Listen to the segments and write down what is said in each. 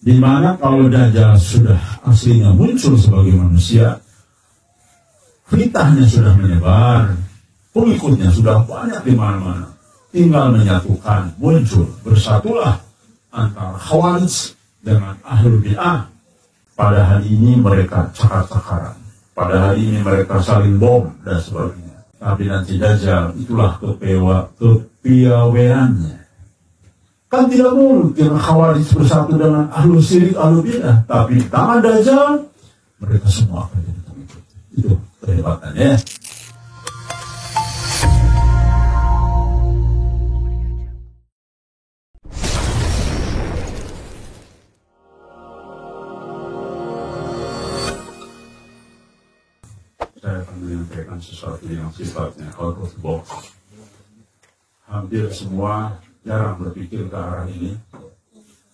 Di mana kalau Dajjal sudah aslinya muncul sebagai manusia, fitnahnya sudah menyebar, pengikutnya sudah banyak di mana-mana. Tinggal menyatukan, muncul, bersatulah antara Khawarij dengan Ahlul Bid'ah. Pada hari ini mereka cakar-cakaran, pada hari ini mereka saling bom dan sebagainya. Tapi nanti Dajjal itulah kepiawaiannya. Kan tidak mungkin Khawarij bersatu dengan Ahlul Syirik, Ahlul Bid'ah. Tapi di tangan Dajjal, mereka semua akan jadi pengikut. Itu kehebatannya. Saya akan menyampaikan sesuatu yang sifatnya out of box. Hampir semua jarang berpikir ke arah ini,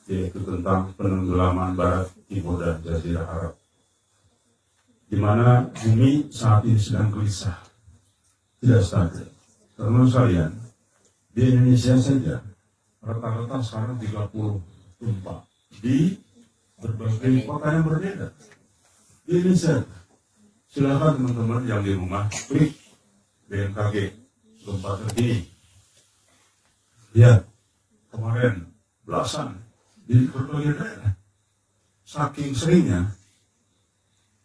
yaitu tentang penenggelaman Barat, Timur, dan Jazirah Arab, di mana bumi saat ini sedang gelisah, tidak stabil. Karena sekalian, di Indonesia saja rata-rata sekarang 30 gempa di berbagai kota yang berbeda. Di Indonesia, silakan teman-teman yang di rumah klik BMKG gempa terkini. Ya, kemarin belasan di berbagai daerah. Saking seringnya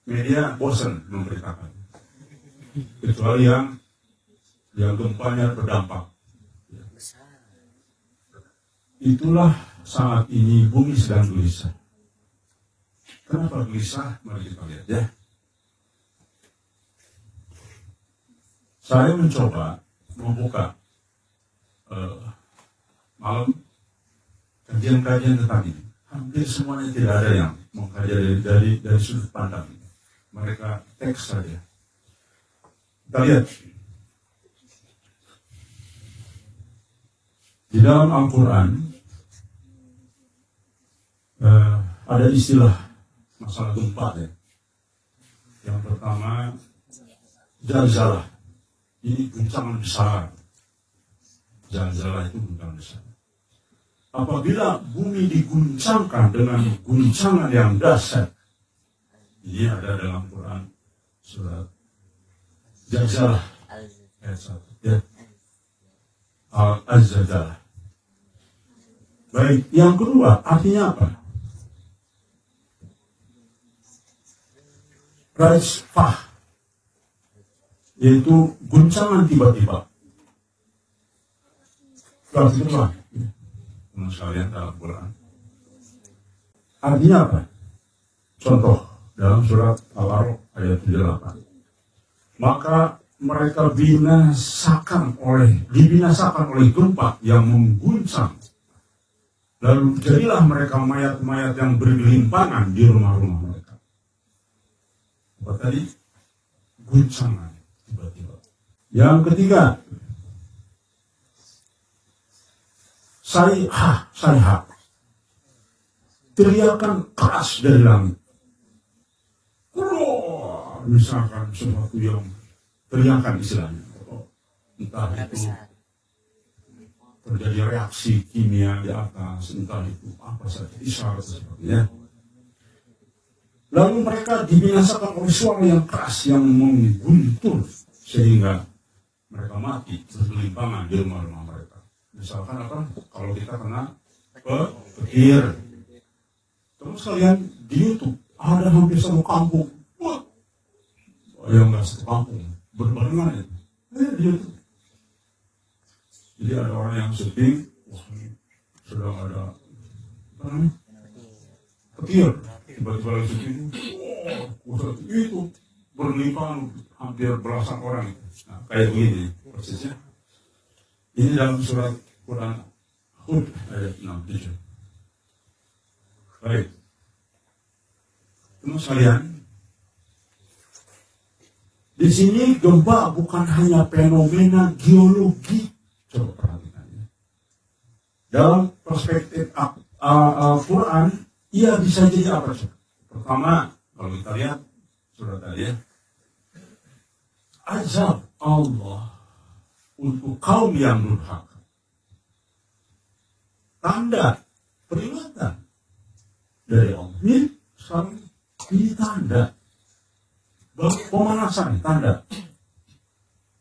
media bosan memberitakan, kecuali yang gempanya berdampak. Itulah saat ini bumi sedang gelisah. Kenapa gelisah? Mari kita lihat ya. Saya mencoba membuka malam kajian-kajian tentang ini. Hampir semuanya tidak ada yang mengkaji dari sudut pandang ini. Mereka teks saja. Kita lihat di dalam Al-Quran ada istilah masalah gempa ya. Yang pertama zalzalah. Ini guncangan besar. Zalzalah itu guncangan besar. Apabila bumi diguncangkan dengan guncangan yang dahsyat, ini ada dalam Quran surat Zalzalah ayat 1 ya. Al-Zalzalah. Baik, yang kedua artinya apa? Rajfah, yaitu guncangan tiba-tiba. Kedua, teman sekalian dalam Quran. Artinya apa? Contoh dalam surat Al-A'raf ayat 78. Maka mereka dibinasakan oleh gempa yang mengguncang. Lalu jadilah mereka mayat-mayat yang bergelimpangan di rumah-rumah mereka. Apa tadi? Guncangan tiba-tiba. Yang ketiga, sayhah, teriakan keras dari langit. Misalkan sesuatu yang teriakan istilahnya, entah itu terjadi reaksi kimia di atas, entah itu apa saja, isyarat sebagainya. Lalu mereka dibinasakan oleh suara yang keras yang mengguntur sehingga mereka mati bergelimpangan di rumah-rumah mereka. Misalkan apa? Kalau kita kena petir. Terus kalian di YouTube ada hampir satu kampung. Wah, yang nggak satu kampung berbarengan itu. Di YouTube. Jadi ada orang yang syuting, wah sedang ada petir. Tiba-tiba lagi syuting, wah itu berlimpah hampir belasan orang. Nah, kayak begini persisnya. Ini dalam surat Quran Hud ayat 67. Baik. Teman sekalian, di sini gempa bukan hanya fenomena geologi. Coba perhatikan ya. Dalam perspektif Al-Quran, ia bisa jadi apa? Pertama, kalau kita lihat surat tadi ya, azab Allah untuk kaum yang durhaka. Tanda peringatan dari Allah. Ini sekarang ini tanda pemanasan, tanda.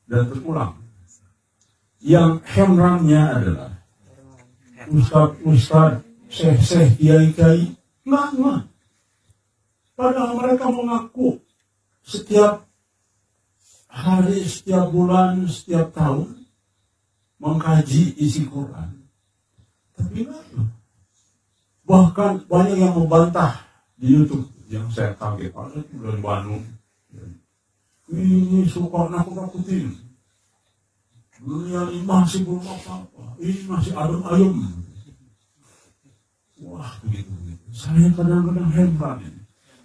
Dan terulang. Yang hemramnya adalah ustaz, syekh, kiai, enggak. Padahal mereka mengaku setiap hari, setiap bulan, setiap tahun mengkaji isi Quran. Tapi enggak. Bahkan banyak yang membantah di YouTube yang saya kaget. Ada dari Bandung. Ini suka nakut-nakutin. Dunia ini masih belum apa-apa. Ini masih adem-ayem. Wah, begitu. Saya kadang-kadang heran.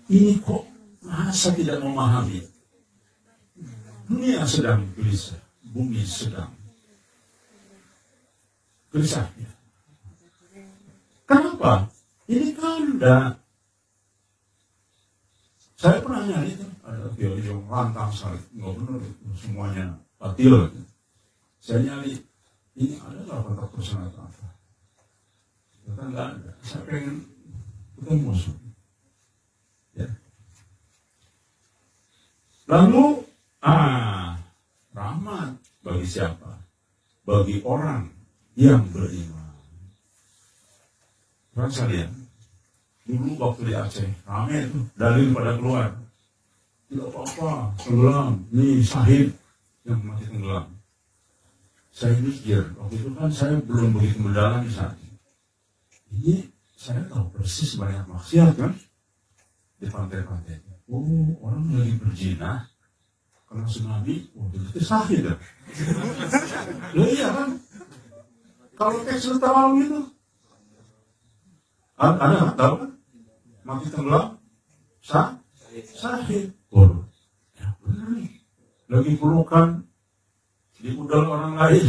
Ini kok masa tidak memahami? Dunia sedang gelisah. Bumi sedang gelisah. Kenapa? Ini tanda. Saya pernah nyari itu. Ada teori yang lantang sekali. Nggak benar semuanya batil. Saya nyari, ini ada nggak kontak personal atau apa? Ternyata nggak ada. Saya pengen ketemu musuh. Ya. Lalu, rahmat bagi siapa? Bagi orang yang beriman. Perhatian kalian, dulu waktu di Aceh, ramai itu, dalil pada keluar. Tidak apa-apa, tenggelam, nih syahid yang mati tenggelam. Saya mikir, waktu itu kan saya belum begitu mendalam di saat ini. Ini saya tahu persis banyak maksiat kan di pantai-pantai. Oh, orang lagi berzina, kena tsunami, itu syahid ya. Loh iya kan? Kalau teks tahu gitu, ada tahu kan? Mati tenggelam, syahid. Oh, ya benar nih. Lagi pelukan di udara orang lain.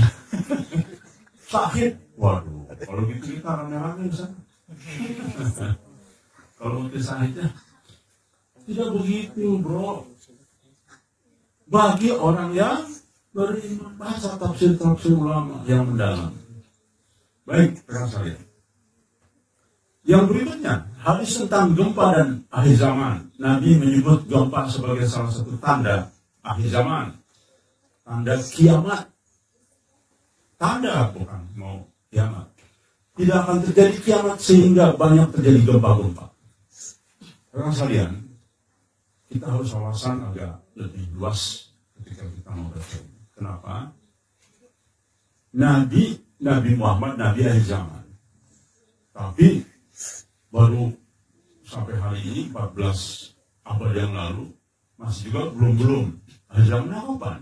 Syahid. Waduh, kalau gitu kita rame-rame di sana. Kalau mati syahidnya tidak begitu, bro. Bagi orang yang beriman, bahasa tafsir ulama yang mendalam. Baik, terang saya. Yang berikutnya, hadis tentang gempa dan akhir zaman. Nabi menyebut gempa sebagai salah satu tanda akhir zaman. Tanda kiamat. Tanda bukan mau kiamat. Tidak akan terjadi kiamat sehingga banyak terjadi gempa-gempa. Terang sekalian, kita harus wawasan agak lebih luas ketika kita mau bertemu. Kenapa? Nabi Muhammad, Nabi akhir zaman. Tapi baru sampai hari ini 14 abad yang lalu masih juga belum akhir zaman kapan?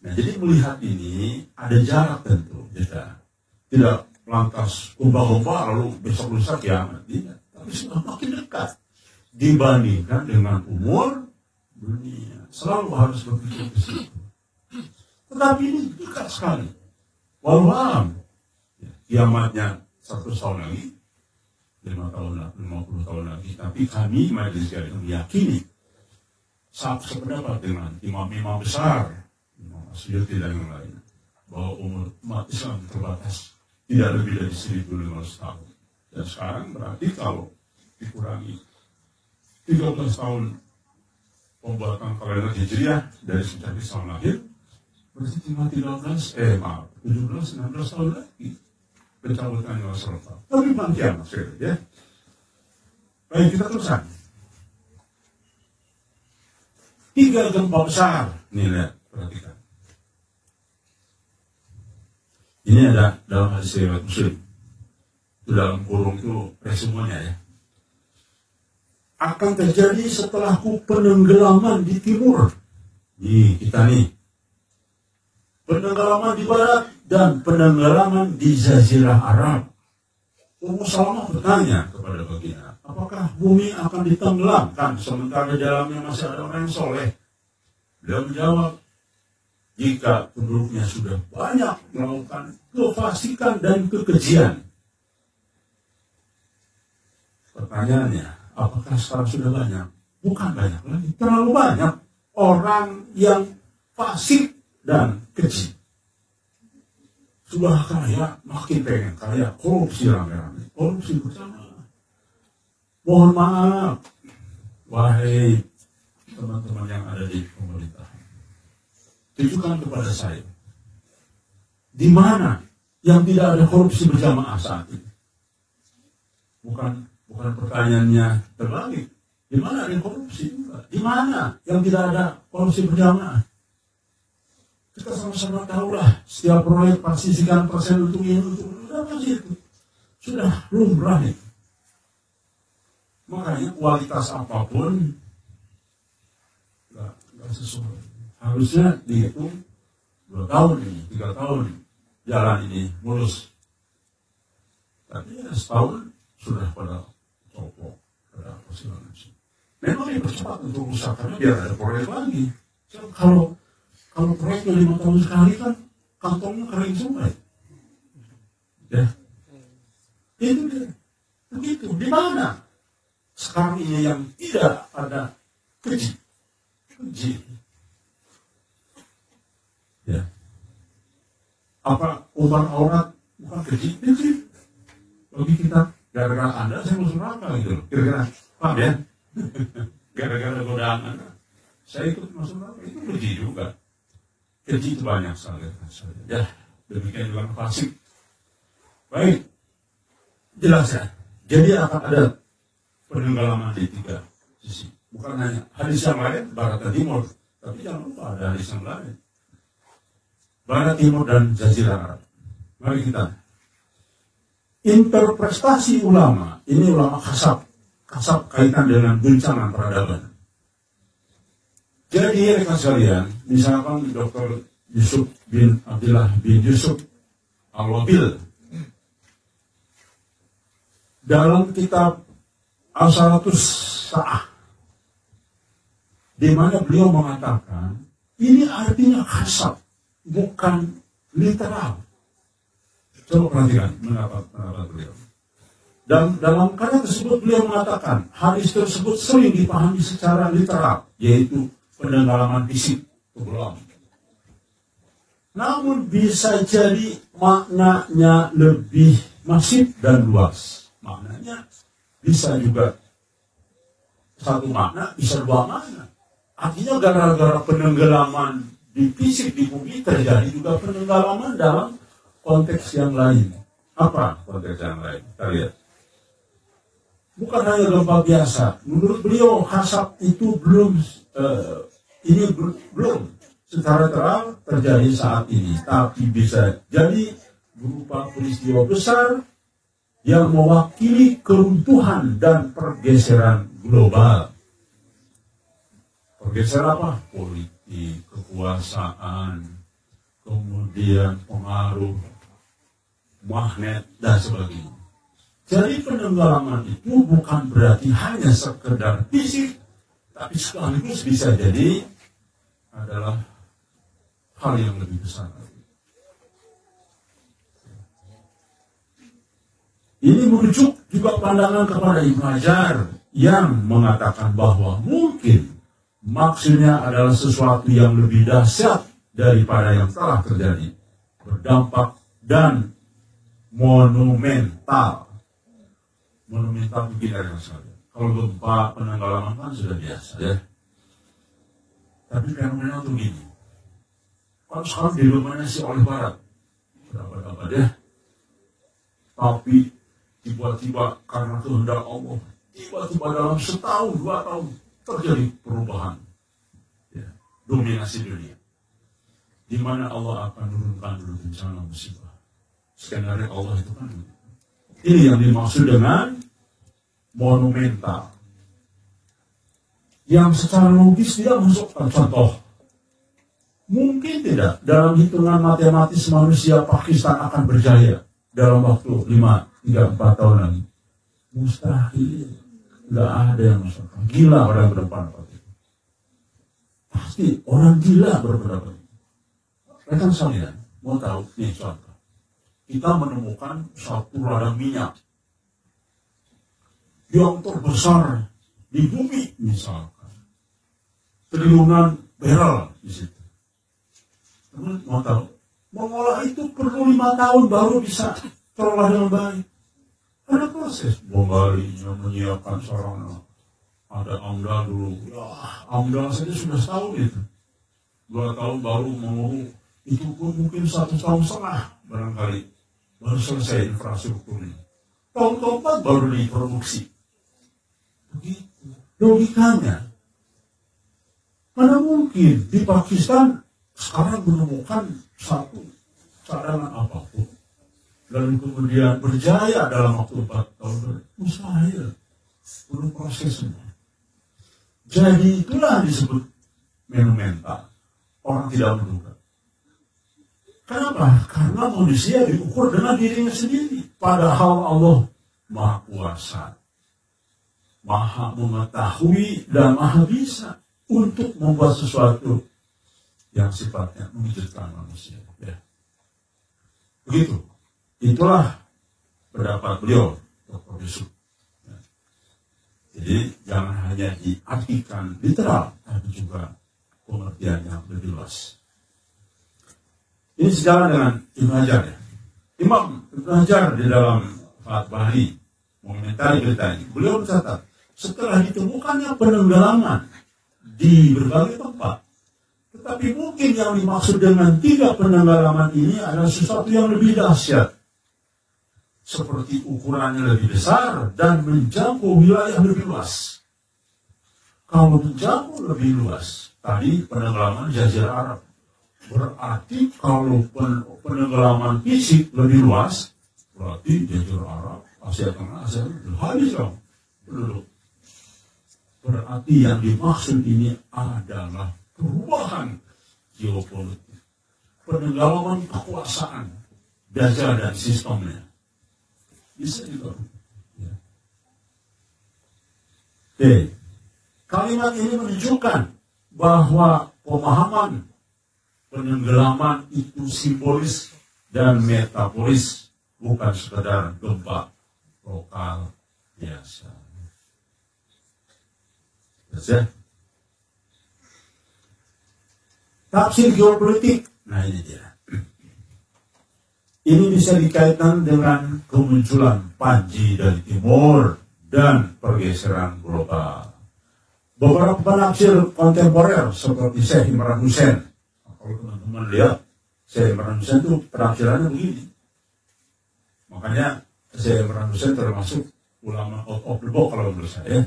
Nah, jadi melihat ini ada jarak tentu kita tidak lantas ubah-ubah lalu besok lusa kiamat, tidak. Tapi sudah makin dekat dibandingkan dengan umur dunia. Selalu harus berpikir ke situ. Tetapi ini dekat sekali. Walau alam, kiamatnya 100 tahun lagi, 5 tahun lagi, 50 tahun lagi. Tapi kami majelis sekalian meyakini, sependapat dengan imam-imam besar, Imam Asy'ari dan yang lain, bahwa umur umat Islam terbatas, tidak lebih dari 1.500 tahun. Dan sekarang berarti kalau dikurangi 13 tahun pembuatan kalender Hijriah dari sejak Islam lahir, berarti tinggal 17, 16 tahun lagi pencabutan nyawa serta. Tapi bangkian maksudnya ya. Baik, kita teruskan. 3 gempa besar. Nih lihat, perhatikan. Ini ada dalam hadis riwayat Muslim. Itu dalam kurung itu resumenya ya. Akan terjadi setelahku penenggelaman di timur. Nih, kita nih. Penenggelaman di barat dan penenggelaman di Jazirah Arab. Ummu Salamah bertanya kepada baginda, apakah bumi akan ditenggelamkan sementara di dalamnya masih ada orang yang soleh? Beliau menjawab, jika penduduknya sudah banyak melakukan kefasikan dan kekejian. Pertanyaannya, apakah sekarang sudah banyak? Bukan banyak lagi, terlalu banyak orang yang fasik dan keji. Sudah kaya, makin pengen kaya, korupsi rame-rame, korupsi bersama. Mohon maaf, wahai teman-teman yang ada di pemerintahan, tunjukkan kepada saya, di mana yang tidak ada korupsi berjamaah saat ini? Bukan pertanyaannya terbalik. Di mana ada korupsi? Di mana yang tidak ada korupsi berjamaah? Kita sama-sama tahulah, setiap proyek pasti sekian persen untuk ini, untuk itu. Sudah lumrah itu. Makanya kualitas apapun nggak sesuai. Harusnya dihitung 2 tahun ini, 3 tahun jalan ini mulus. Tapi ya setahun sudah pada copok, pada apa segala macam. Memang dipercepat untuk usahakannya biar ada proyek lagi. Kalau proyeknya 5 tahun sekali kan kantongnya kering semua. Ya, itu dia. Begitu. Di mana sekarang ini yang tidak ada keji? Ya. Apa umar aurat bukan keji? Bagi kita, gara-gara Anda saya masuk neraka gitu. Kira-kira, paham ya? Gara-gara godaan Anda, saya ikut masuk neraka, itu keji juga. Keji itu banyak sekali. Ya, demikian juga fasik. Baik, jelas ya. Jadi akan ada penenggelaman di 3 sisi. Bukan hanya hadis yang lain, barat dan timur. Tapi jangan lupa ada hadis yang lain. Barat, timur, dan jazirah Arab. Mari kita. Interpretasi ulama, ini ulama kasab kaitan dengan guncangan peradaban. Jadi rekan sekalian, misalkan Dr. Yusuf bin Abdullah bin Yusuf Al-Wabil dalam kitab Al-Salatus Sa'ah, di mana beliau mengatakan ini artinya kasab, bukan literal. Coba perhatikan pendapat beliau. Dan dalam kata tersebut beliau mengatakan hadis tersebut sering dipahami secara literal, yaitu penenggelaman fisik tenggelam. Namun bisa jadi maknanya lebih masif dan luas. Maknanya bisa juga satu makna, bisa 2 makna. Artinya gara-gara penenggelaman di fisik di bumi terjadi juga penenggelaman dalam konteks yang lain. Apa konteks yang lain? Kita lihat. Bukan hanya gempa biasa. Menurut beliau kasab itu belum secara terang terjadi saat ini, tapi bisa jadi berupa peristiwa besar yang mewakili keruntuhan dan pergeseran global. Pergeseran apa? Politik, kekuasaan, kemudian pengaruh magnet dan sebagainya. Jadi penenggelaman itu bukan berarti hanya sekedar fisik, tapi sekaligus bisa jadi adalah hal yang lebih besar. Ini merujuk juga pandangan kepada Ibnu Hajar yang mengatakan bahwa mungkin maksudnya adalah sesuatu yang lebih dahsyat daripada yang telah terjadi, berdampak dan monumental. Monumental begini yang sekali. Kalau gempa penenggelaman kan sudah biasa ya. Tapi fenomena itu gini. Kan sekarang didominasi oleh Barat. Berapa ya. Tapi tiba-tiba karena kehendak Allah, tiba-tiba dalam setahun, 2 tahun terjadi perubahan. Ya, dominasi dunia. Di mana Allah akan menurunkan dulu bencana musibah. Skenario Allah itu kan. Ini yang dimaksud dengan monumental. Yang secara logis dia masukkan contoh. Mungkin tidak dalam hitungan matematis manusia Pakistan akan berjaya dalam waktu 3-4 tahun lagi. Mustahil. Nggak ada yang masukkan. Gila orang berpendapat itu. Pasti orang gila berpendapat itu. Rekan sekalian, mau tahu nih contoh. Kita menemukan satu ladang minyak yang terbesar di bumi, misalkan triliunan barrel di situ. Teman mau tahu, mengolah itu perlu 5 tahun baru bisa terolah dengan baik. Ada proses. Bombalinya menyiapkan sarana. Ada AMDAL dulu. Ya, AMDAL saja sudah setahun itu. 2 tahun baru mau, itu pun mungkin 1,5 tahun barangkali. Baru selesai infrastrukturnya. Tahun keempat baru diproduksi. Begitu. Logikanya. Mana mungkin di Pakistan sekarang menemukan satu cadangan apapun. Lalu kemudian berjaya dalam waktu 4 tahun. Mustahil. Belum prosesnya. Jadi itulah disebut monumental. Orang tidak menduga. Kenapa? Karena manusia diukur dengan dirinya sendiri. Padahal Allah Maha Kuasa, Maha mengetahui dan Maha bisa untuk membuat sesuatu yang sifatnya mewujudkan manusia. Ya. Begitu. Itulah pendapat beliau, Dr. Yusuf. Ya. Jadi jangan hanya diartikan literal, tapi juga pengertian yang lebih luas. Ini sejalan dengan Ibnu Hajar ya. Imam Ibnu Hajar di dalam Fath Bari mengomentari berita ini. Beliau mencatat, setelah ditemukannya penenggelaman di berbagai tempat, tetapi mungkin yang dimaksud dengan 3 penenggelaman ini adalah sesuatu yang lebih dahsyat. Seperti ukurannya lebih besar dan menjangkau wilayah lebih luas. Kalau menjangkau lebih luas, tadi penenggelaman Jazirah Arab. Berarti kalau penenggelaman fisik lebih luas, berarti Jazirah Arab, Asia Tengah, Asia Tengah, habis dong penduduk. Berarti yang dimaksud ini adalah perubahan geopolitik, penenggelaman kekuasaan, dajjal dan sistemnya. Bisa juga. Ya. Oke. Kalimat ini menunjukkan bahwa pemahaman penenggelaman itu simbolis dan metaforis, bukan sekedar gempa lokal biasa. Bisa? Tafsir geopolitik. Nah ini dia. Ini bisa dikaitkan dengan kemunculan Panji dari timur dan pergeseran global. Beberapa penafsir kontemporer seperti Syekh Imran Hussein, kalau teman-teman lihat, Syekh Imran Hussein itu penafsirannya begini. Makanya Syekh Imran Hussein termasuk ulama out of the box kalau menurut saya.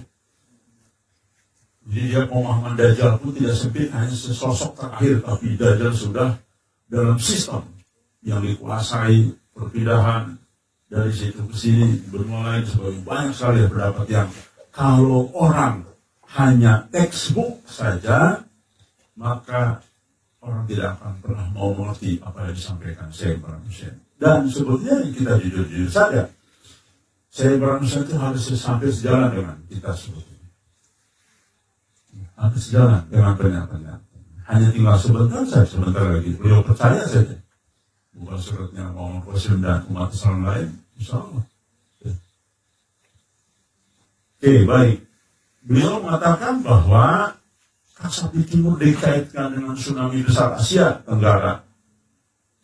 Jadi dia pemahaman Dajjal pun tidak sempit hanya sesosok terakhir, tapi Dajjal sudah dalam sistem yang dikuasai perpindahan dari situ ke sini, benua lain sebagainya. Banyak sekali pendapat yang kalau orang hanya textbook saja, maka orang tidak akan pernah mau mengerti apa yang disampaikan Syekh Imran Hussein. Dan sebetulnya kita jujur-jujur saja, Syekh Imran Hussein itu harus sampai sejalan dengan kita sebetulnya. Harus sejalan dengan pernyataan. Hanya tinggal sebentar lagi. Beliau percaya saja. Bukan suratnya Muhammad Rasul dan umat Islam lain, insya Allah. Oke, baik. Beliau mengatakan bahwa Kasab Timur dikaitkan dengan tsunami besar Asia Tenggara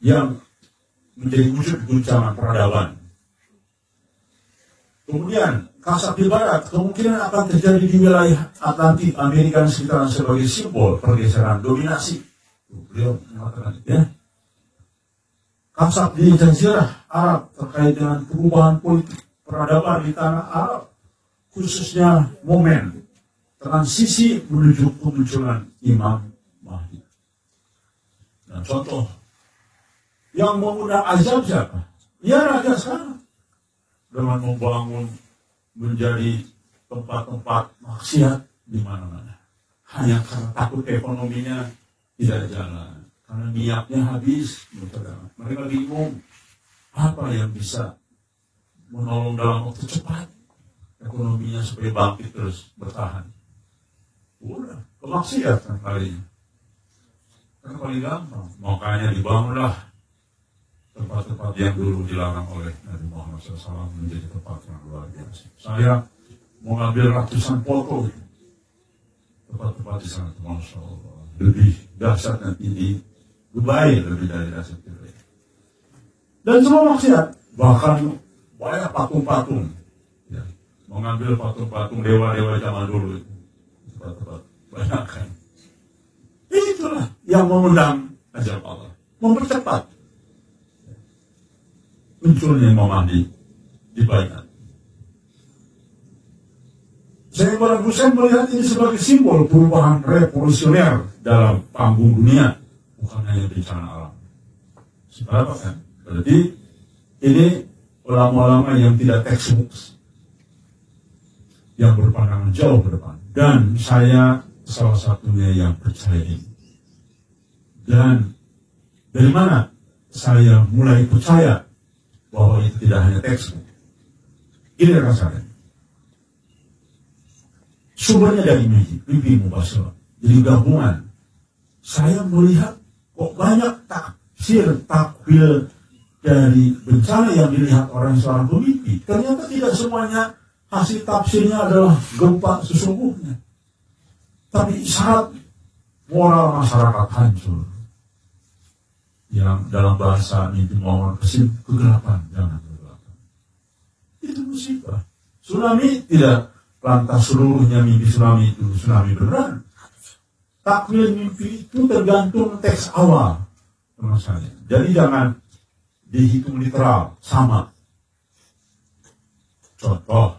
yang menjadi wujud guncangan peradaban. Kemudian Kasab di Barat kemungkinan akan terjadi di wilayah Atlantik Amerika dan sekitarnya sebagai simbol pergeseran dominasi. Beliau mengatakan itu ya. Kasab di Jazirah Arab terkait dengan perubahan politik peradaban di tanah Arab, khususnya momen transisi menuju kemunculan Imam Mahdi. Dan contoh yang mengundang azab siapa? Ya raja sekarang dengan membangun menjadi tempat-tempat maksiat di mana-mana. Hanya karena takut ekonominya tidak jalan. Karena niatnya habis, mereka bingung apa yang bisa menolong dalam waktu cepat ekonominya supaya bangkit terus bertahan. Udah, kemaksiatan kalinya. Karena paling gampang, makanya dibangunlah tempat-tempat yang dulu dilarang oleh Nabi Muhammad SAW menjadi tempat yang luar biasa. Saya mengambil ratusan foto tempat-tempat di sana, Masya Allah, lebih dahsyat dan tinggi. Dubai lebih dari dahsyat. Dan semua maksiat, bahkan banyak patung-patung mengambil patung-patung dewa-dewa zaman dulu itu. Bayangkan. Itulah yang mengundang ajab Allah. Mempercepat munculnya Imam Mahdi di Baiat. Saya melihat ini sebagai simbol perubahan revolusioner dalam panggung dunia, bukan hanya bencana alam. Sebab kan? Berarti ini ulama-ulama yang tidak textbooks, yang berpandangan jauh ke depan. Dan saya salah satunya yang percaya ini. Dan dari mana saya mulai percaya bahwa itu tidak hanya textbook? Ini rasanya. Sumbernya dari mimpi Mubasyirah. Jadi gabungan. Saya melihat kok banyak takwil dari bencana yang dilihat orang seorang pemimpi. Ternyata tidak semuanya hasil tafsirnya adalah gempa sesungguhnya. Tapi isyarat moral masyarakat hancur. Yang dalam bahasa mimpi Muhammad Qasim, kegelapan, jangan kegelapan. Itu musibah. Tsunami tidak lantas seluruhnya mimpi tsunami itu tsunami beneran. Takwil mimpi itu tergantung teks awal, teman saya. Jadi jangan dihitung literal, sama. Contoh,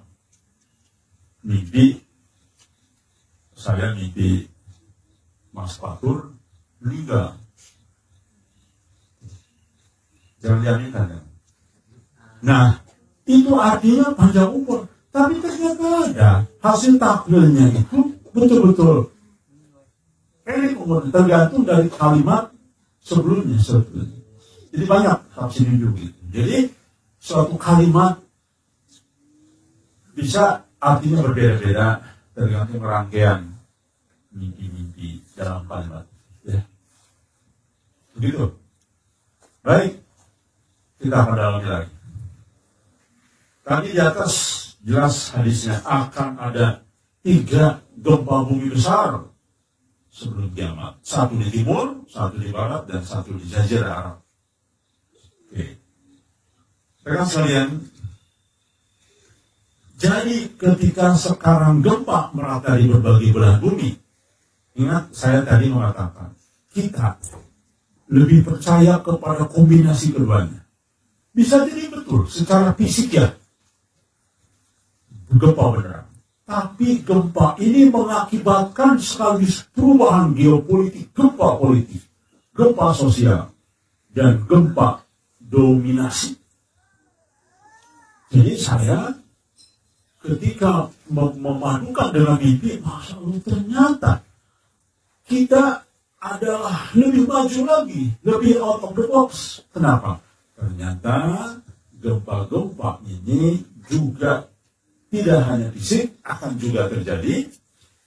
mimpi, saya mimpi Mas Fatur meninggal. Jangan diaminkan ya. Nah, itu artinya panjang umur. Tapi ternyata ada hasil takwilnya itu betul-betul pendek umur, tergantung dari kalimat sebelumnya. Jadi banyak tafsir juga. Jadi suatu kalimat bisa artinya berbeda-beda tergantung rangkaian mimpi-mimpi dalam kalimat. Ya. Begitu. Baik, kita akan dalami lagi. Tadi di atas jelas hadisnya akan ada 3 gempa bumi besar sebelum kiamat. 1 di timur, 1 di barat, dan 1 di Jazirah Arab. Oke. Rekan sekalian, jadi ketika sekarang gempa merata di berbagai belahan bumi, ingat saya tadi mengatakan, kita lebih percaya kepada kombinasi keduanya. Bisa jadi betul secara fisik ya, gempa beneran. Tapi gempa ini mengakibatkan sekaligus perubahan geopolitik, gempa politik, gempa sosial, dan gempa dominasi. Jadi saya ketika memadukan dengan mimpi, Masya Allah, ternyata kita adalah lebih maju lagi, lebih out of the box. Kenapa? Ternyata gempa-gempa ini juga tidak hanya fisik, akan juga terjadi.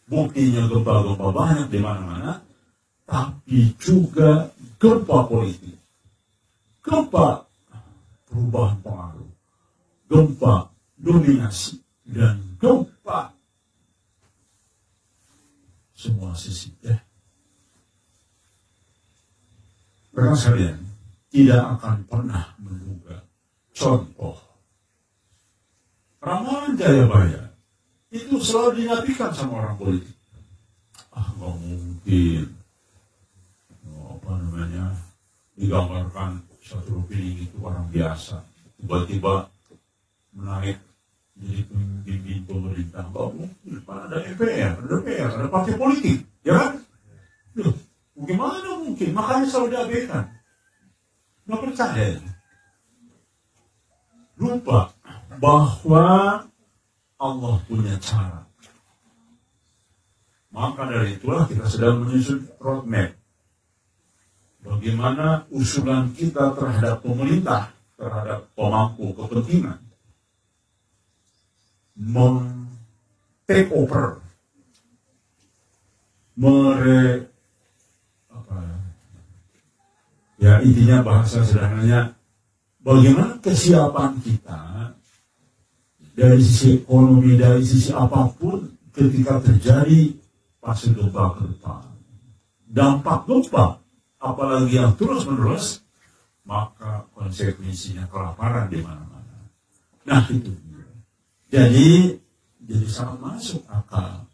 Buktinya gempa-gempa banyak di mana-mana, tapi juga gempa politik, gempa perubahan pengaruh, gempa dominasi, dan gempa semua sisi. Ya. Karena sekalian tidak akan pernah menduga. Contoh, ramalan Jayabaya itu selalu dinafikan sama orang politik. Nggak mungkin. Digambarkan satu Rupiah itu orang biasa. Tiba-tiba menarik jadi pemimpin pemerintah. Nggak mungkin. Ada DPR, ada partai politik. Ya kan? Loh, bagaimana mungkin? Makanya selalu diabaikan. Nggak percaya. Lupa bahwa Allah punya cara. Maka dari itulah kita sedang menyusun roadmap. Bagaimana usulan kita terhadap pemerintah, terhadap pemangku kepentingan, take over, intinya bahasa sederhananya, bagaimana kesiapan kita dari sisi ekonomi, dari sisi apapun ketika terjadi fase gempa ke depan. Dampak gempa, apalagi yang terus-menerus, maka konsekuensinya kelaparan di mana-mana. Nah itu. Jadi jadi sangat masuk akal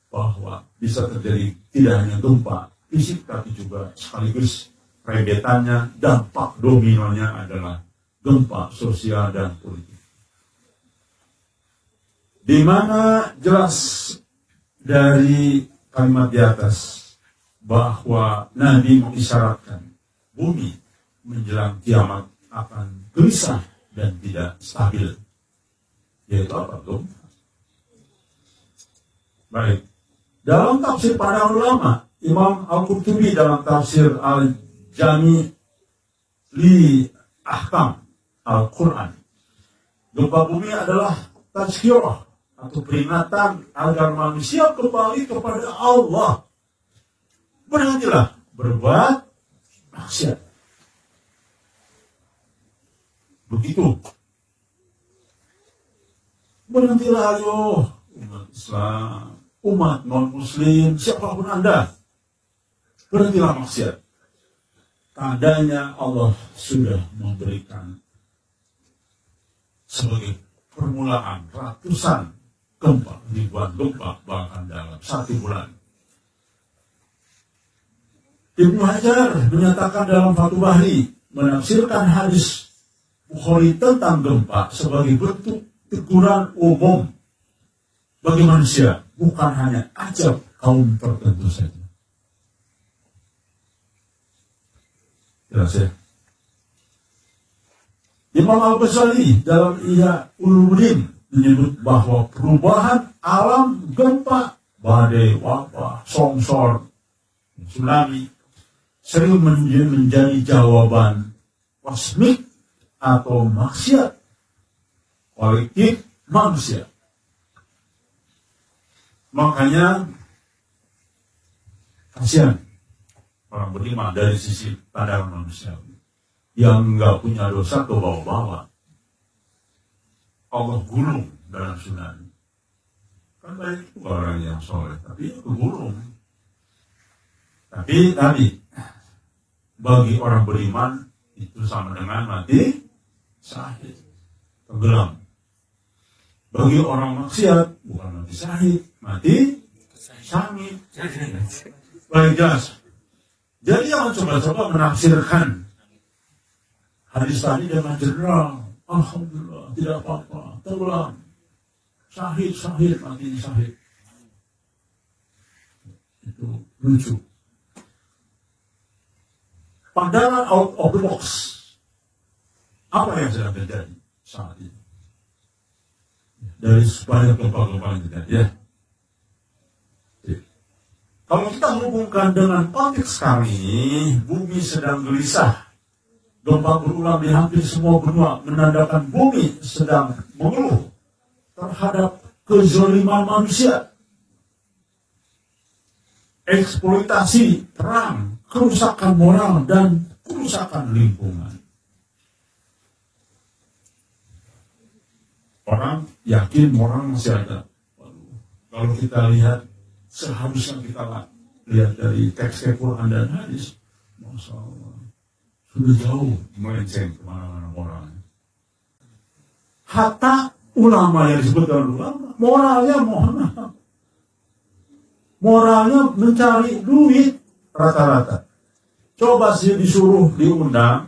bahwa bisa terjadi tidak hanya gempa fisik, tapi juga sekaligus rentetannya, dampak dominonya adalah gempa sosial dan politik. Di mana jelas dari kalimat di atas bahwa Nabi mengisyaratkan bumi menjelang kiamat akan gelisah dan tidak stabil. Yaitu apa, Tom? Baik. Dalam tafsir para ulama, Imam Al-Qurtubi dalam tafsir Al-Jami li Ahkam Al-Quran, gempa bumi adalah tazkirah atau peringatan agar manusia kembali kepada Allah. Berhentilah berbuat maksiat. Begitu. Berhentilah ayo umat Islam, umat non-muslim, siapapun Anda. Berhentilah maksiat. Tandanya Allah sudah memberikan sebagai permulaan ratusan gempa, ribuan gempa bahkan dalam 1 bulan. Ibnu Hajar menyatakan dalam Fathul Bari menafsirkan hadis Bukhari tentang gempa sebagai bentuk teguran umum bagi manusia, bukan hanya ajab kaum tertentu saja. Jelas ya? Imam Al-Ghazali dalam Ihya Ulumuddin menyebut bahwa perubahan alam, gempa, badai, wabah, longsor, tsunami sering menjadi jawaban kosmik atau maksiat kolektif manusia. Makanya kasihan orang beriman dari sisi pandangan manusia yang nggak punya dosa ke bawah-bawah. Allah gulung dalam tsunami. Kan banyak orang yang soleh, tapi kegulung. Tapi tadi bagi orang beriman itu sama dengan mati syahid, tenggelam. Bagi orang maksiat bukan mati syahid, mati syahid. Baik, jelas. Jadi jangan coba-coba menafsirkan hadis tadi dengan general. Alhamdulillah, tidak apa-apa, tenggelam, syahid, mati syahid. Itu lucu. Pandangan out of the box. Apa yang sedang terjadi saat ini? Dari banyak gempa-gempa yang terjadi, ya. Kalau kita hubungkan dengan konteks kali ini, bumi sedang gelisah. Gempa berulang di hampir semua benua, menandakan bumi sedang mengeluh terhadap kezaliman manusia. Eksploitasi, perang, kerusakan moral, dan kerusakan lingkungan. Orang yakin moral masih ada. Kalau kita lihat, seharusnya kita lihat dari teks Quran dan hadis, Masya Allah, sudah jauh melenceng kemana-mana moralnya. Hatta ulama yang disebut ulama, moralnya mohon maaf, moralnya mencari duit rata-rata. Coba sih disuruh diundang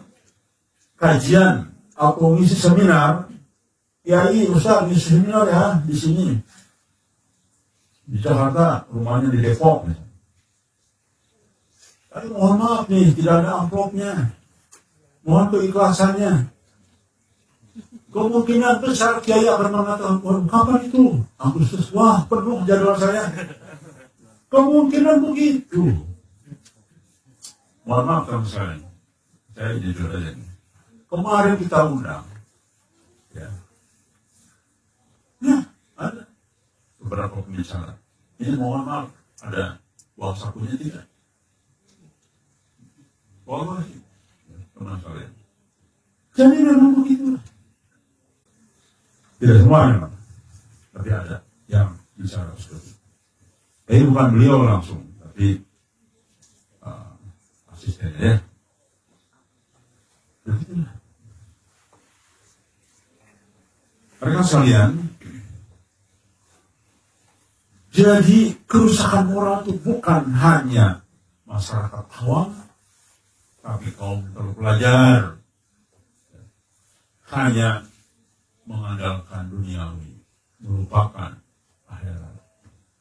kajian atau ngisi seminar, kiai ustaz ngisi seminar ya di sini di Jakarta, rumahnya di Depok nih. Tapi mohon maaf nih, tidak ada amplopnya. Mohon keikhlasannya. Kemungkinan besar kiai akan mengatakan, kapan itu? Agustus, wah penuh jadwal saya. Kemungkinan begitu. Mohon maaf kalau misalnya, saya jujur aja nih. Kemarin kita undang, ya ada beberapa pembicara. Ini mohon maaf, ada uang sakunya tidak? Wallahi, teman kalian. Jadi memang begitu. Tidak semua memang, tapi ada yang bicara seperti itu. Ini bukan beliau langsung, tapi asistennya ya. Begitulah. Mereka sekalian, Jadi kerusakan moral itu bukan hanya masyarakat awam, tapi kaum terpelajar hanya mengandalkan duniawi, melupakan akhirat,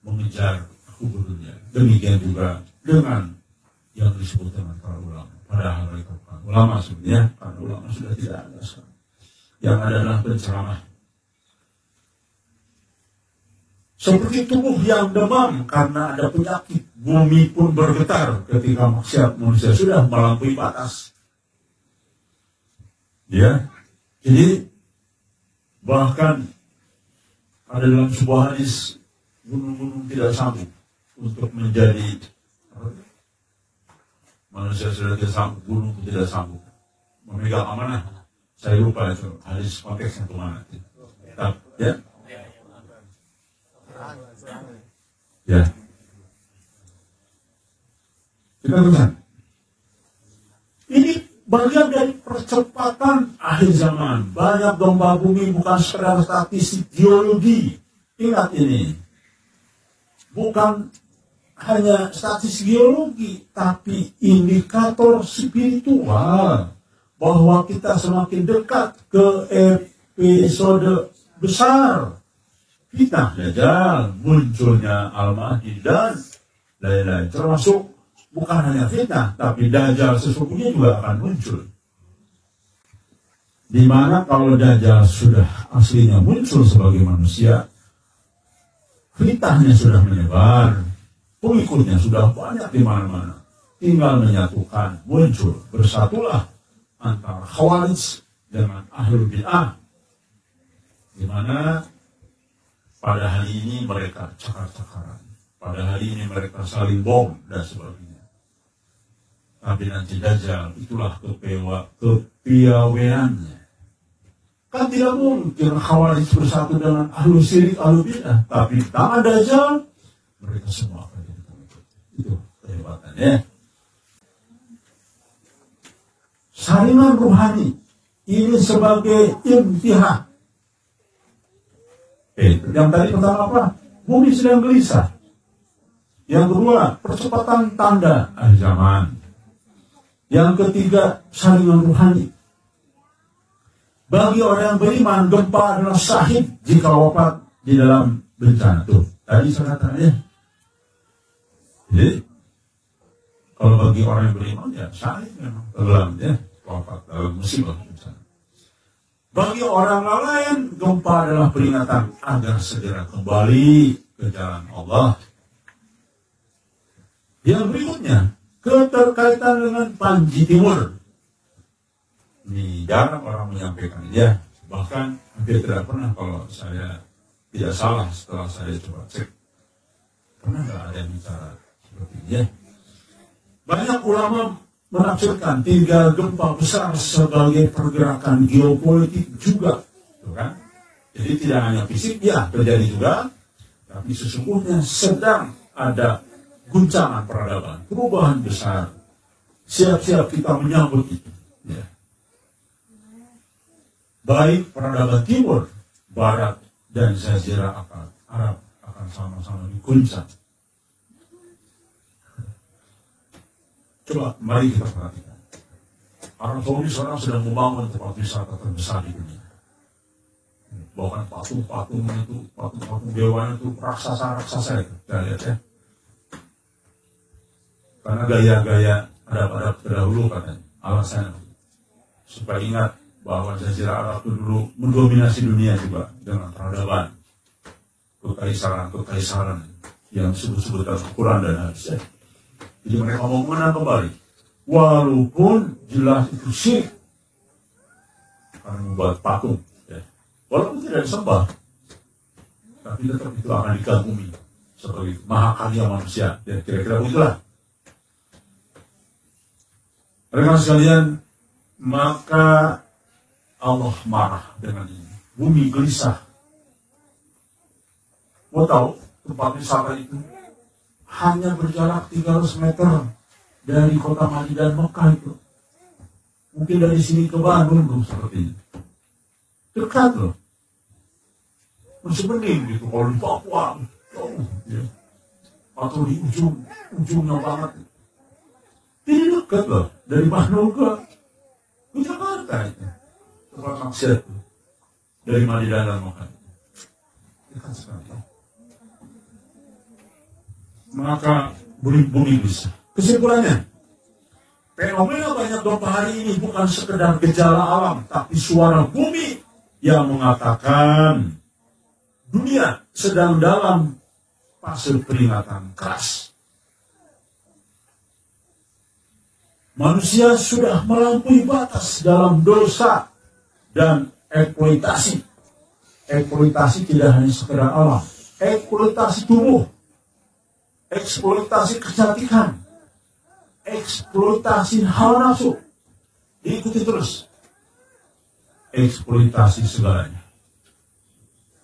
mengejar dunia. Demikian juga dengan yang disebut dengan para ulama. Padahal mereka bukan ulama sebenarnya, karena ulama sudah tidak ada sekarang. Yang adalah penceramah. Seperti tubuh yang demam karena ada penyakit, bumi pun bergetar ketika maksiat manusia sudah melampaui batas. Ya, jadi bahkan ada dalam sebuah hadis, gunung-gunung tidak sanggup untuk menjadi manusia sudah tidak sanggup, gunung tidak sanggup memegang amanah. Saya lupa itu hadis konteksnya kemana. Ya. Ya. Kita teruskan. Ini bagian dari percepatan akhir zaman. Banyak gempa bumi bukan sekedar statistik geologi. Ingat ini. Bukan hanya statistik geologi, tapi indikator spiritual bahwa kita semakin dekat ke episode besar. Fitnah Dajjal, munculnya Al-Mahdi dan lain-lain. Termasuk bukan hanya fitnah, tapi Dajjal sesungguhnya juga akan muncul. Dimana kalau Dajjal sudah aslinya muncul sebagai manusia, fitnahnya sudah menyebar, pengikutnya sudah banyak di mana-mana. Tinggal menyatukan, muncul, bersatulah antara Khawarij dengan Ahlul Bid'ah. Dimana pada hari ini mereka cakar-cakaran. Pada hari ini mereka saling bom dan sebagainya. Tapi nanti Dajjal itulah kepiawaiannya. Kan tidak mungkin Khawarij bersatu dengan Ahlul Syirik, Ahlul Bid'ah. Tapi tangan Dajjal, mereka semua akan jadi pengikut. Itu kehebatannya. Saringan ruhani ini sebagai imtihah. Yang tadi pertama apa? Bumi sedang gelisah. Yang kedua, percepatan tanda akhir zaman. Yang ketiga, saringan ruhani. Bagi orang yang beriman, gempa adalah syahid jika wafat di dalam bencana. Tuh, tadi saya katakan ya. Jadi, kalau bagi orang yang beriman, ya syahid memang. Dalam ya, wafat dalam musibah bencana. Bagi orang lain, gempa adalah peringatan agar segera kembali ke jalan Allah. Yang berikutnya, keterkaitan dengan Panji Timur. Ini jarang orang menyampaikan ya. Bahkan hampir tidak pernah kalau saya tidak salah setelah saya coba cek. Pernah nggak ada yang bicara seperti ini ya? Banyak ulama menafsirkan 3 gempa besar sebagai pergerakan geopolitik juga, kan? Jadi tidak hanya fisik, ya terjadi juga, tapi sesungguhnya sedang ada guncangan peradaban, perubahan besar. Siap-siap kita menyambut itu. Ya. Baik peradaban timur, barat, dan Jazirah Arab akan sama-sama diguncang. Coba, mari kita perhatikan. Arab Saudi sekarang sedang membangun tempat wisata terbesar di dunia. Bahkan patung-patung itu, patung-patung dewa itu, raksasa-raksasa itu. Kita lihat ya. Karena gaya-gaya adab-adab terdahulu katanya. Alasannya. Supaya ingat bahwa Jazirah Arab itu dulu mendominasi dunia juga dengan peradaban. Kekaisaran yang disebut-sebut dalam Quran dan hadis. Jadi mereka mau menang kembali. Walaupun jelas itu syirik. Karena membuat patung. Ya. Walaupun tidak disembah. Tapi tetap itu akan dikagumi. Sebagai maha karya manusia. Ya, kira-kira begitulah. Rekan sekalian, maka Allah marah dengan ini. Bumi gelisah. Mau tahu tempat wisata itu hanya berjarak 300 meter dari kota Madinah dan Mekah itu. Mungkin dari sini ke Bandung tuh seperti ini. Dekat loh. Masih mending gitu. Kalau di Papua, jauh jauh, ya. Atau di ujungnya banget. Ini dekat loh, dari Bandung ke Jakarta itu. Tempat maksiat itu. Dari Madinah makan. Dekat sekali. Maka bumi bisa. Kesimpulannya, fenomena banyak domba hari ini bukan sekedar gejala alam, tapi suara bumi yang mengatakan dunia sedang dalam fase peringatan keras. Manusia sudah melampaui batas dalam dosa dan eksploitasi. Eksploitasi tidak hanya sekedar alam, eksploitasi tubuh, eksploitasi kecantikan, eksploitasi hawa nafsu. Ikuti terus. Eksploitasi segalanya.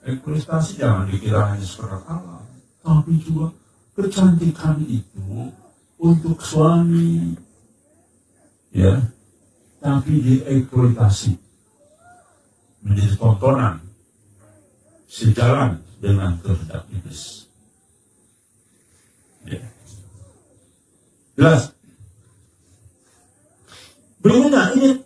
Eksploitasi jangan dikira hanya sekedar alam, tapi juga kecantikan itu untuk suami, ya, tapi dieksploitasi menjadi tontonan sejalan dengan kehendak iblis. Ya. Jelas. Berikutnya ini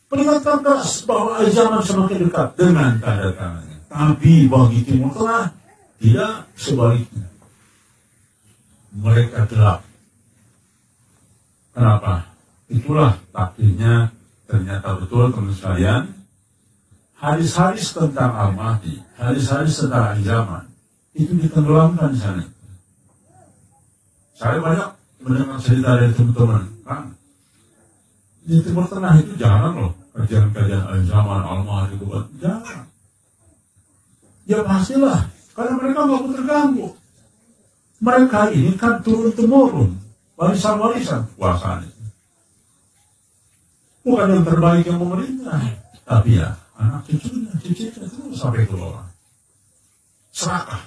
peringatan keras bahwa akhir zaman semakin dekat dengan tanda-tandanya. Tapi bagi Timur Tengah tidak, sebaliknya. Mereka gelap. Kenapa? Itulah takdirnya. Ternyata betul teman sekalian. Hadis-hadis tentang Al-Mahdi, hadis-hadis tentang akhir zaman itu ditenggelamkan di sana. Saya banyak mendengar cerita dari teman-teman, kan? Di Timur Tengah itu jarang loh kajian-kajian akhir zaman Al-Mahdi buat jarang. Ya pastilah, karena mereka nggak mau terganggu. Mereka ini kan turun-temurun, warisan-warisan kekuasaan itu. Bukan yang terbaik yang memerintah, tapi ya anak cucunya terus sampai ke bawah. Serakah.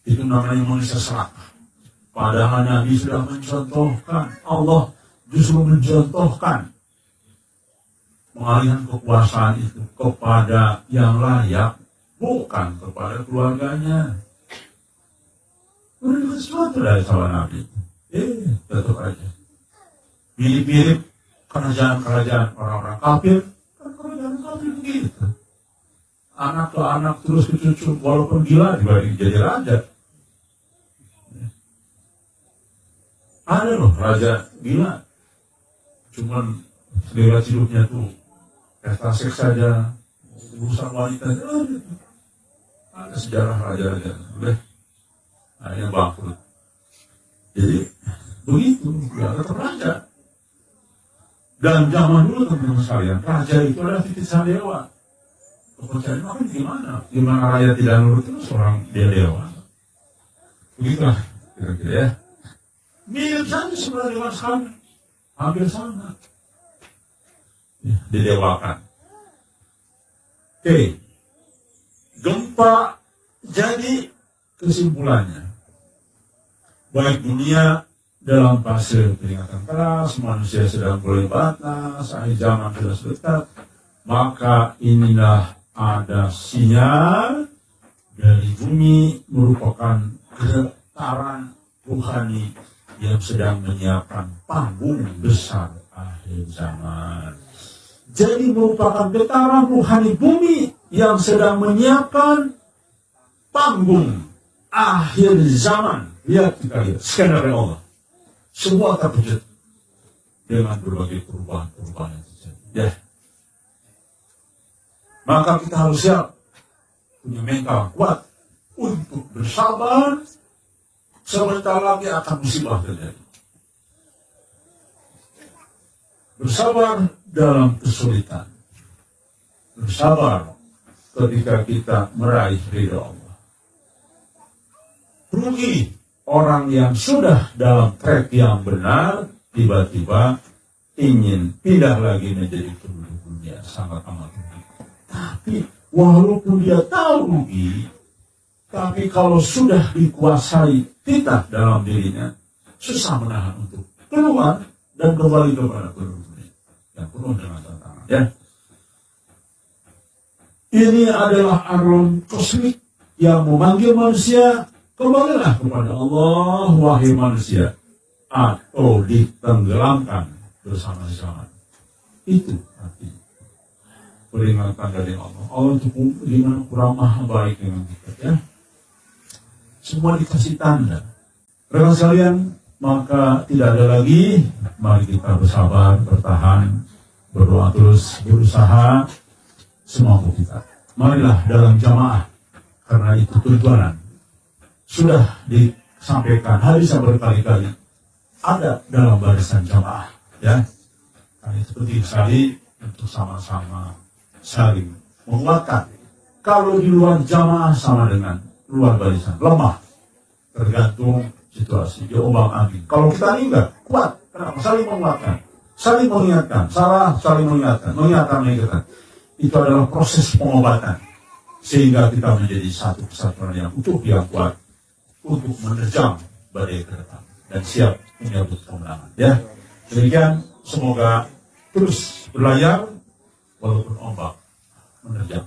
Itu namanya manusia serakah. Padahal Nabi sudah mencontohkan, Allah justru mencontohkan mengalihkan kekuasaan itu kepada yang layak, bukan kepada keluarganya. Ini sesuatu dari sahabat Nabi. Tetap aja. Mirip-mirip kerajaan-kerajaan orang-orang kafir. Kan kerajaan kafir begitu. Anak ke anak terus ke cucu, walaupun gila dibanding jadi raja. Ada loh raja gila. Cuman lewat hidupnya tuh pesta seks saja, urusan wanita saja. Ada sejarah raja-raja, udah akhirnya bangkrut. Jadi begitu, ya tetap raja. Dan zaman dulu teman-teman sekalian, raja itu adalah titisan dewa. Kepercayaan makin gimana? Gimana raja tidak nurut terus orang dia dewa? Begitulah kira-kira ya. Mirip saja sebenarnya dengan sekarang, hampir sama. Ya, didewakan. Oke, gempa jadi kesimpulannya. Baik dunia dalam fase peringatan keras, manusia sedang mulai batas, akhir zaman sudah dekat, maka inilah ada sinyal dari bumi merupakan getaran rohani yang sedang menyiapkan panggung besar akhir zaman. Jadi merupakan getaran rohani bumi yang sedang menyiapkan panggung akhir zaman. Lihat kita lihat skenario Allah. Semua terwujud dengan berbagai perubahan-perubahan yang terjadi. Ya. Maka kita harus siap punya mental kuat untuk bersabar. Sebentar lagi akan musibah terjadi. Bersabar dalam kesulitan. Bersabar ketika kita meraih ridha Allah. Rugi orang yang sudah dalam track yang benar, tiba-tiba ingin pindah lagi menjadi penduduk dunia. Sangat amat rugi. Tapi walaupun dia tahu rugi, tapi kalau sudah dikuasai titah dalam dirinya, susah menahan untuk keluar dan kembali kepada penduduk dunia yang penuh dengan tantangan. Ya. Ini adalah alam kosmik yang memanggil manusia, kembalilah kepada Allah, wahai manusia, atau ditenggelamkan bersama-sama. Itu artinya peringatan dari Allah. Allah itu kurang maha baik dengan kita, ya. Semua dikasih tanda. Rekan sekalian, maka tidak ada lagi. Mari kita bersabar, bertahan, berdoa terus, berusaha semampu kita. Marilah dalam jamaah, karena itu tujuan. Sudah disampaikan hadis berkali-kali, ada dalam barisan jamaah, ya. Karena itu penting sekali untuk sama-sama saling menguatkan. Kalau di luar jamaah sama dengan luar barisan, lemah, tergantung situasi, diombang-ambing. Kalau kita ini enggak kuat, kenapa? Saling menguatkan, saling mengingatkan, saling mengingatkan. Itu adalah proses pengobatan, sehingga kita menjadi satu kesatuan yang utuh, yang kuat untuk menerjang badai ke depan dan siap menyambut kemenangan. Ya, demikian, semoga terus berlayar walaupun ombak menerjang.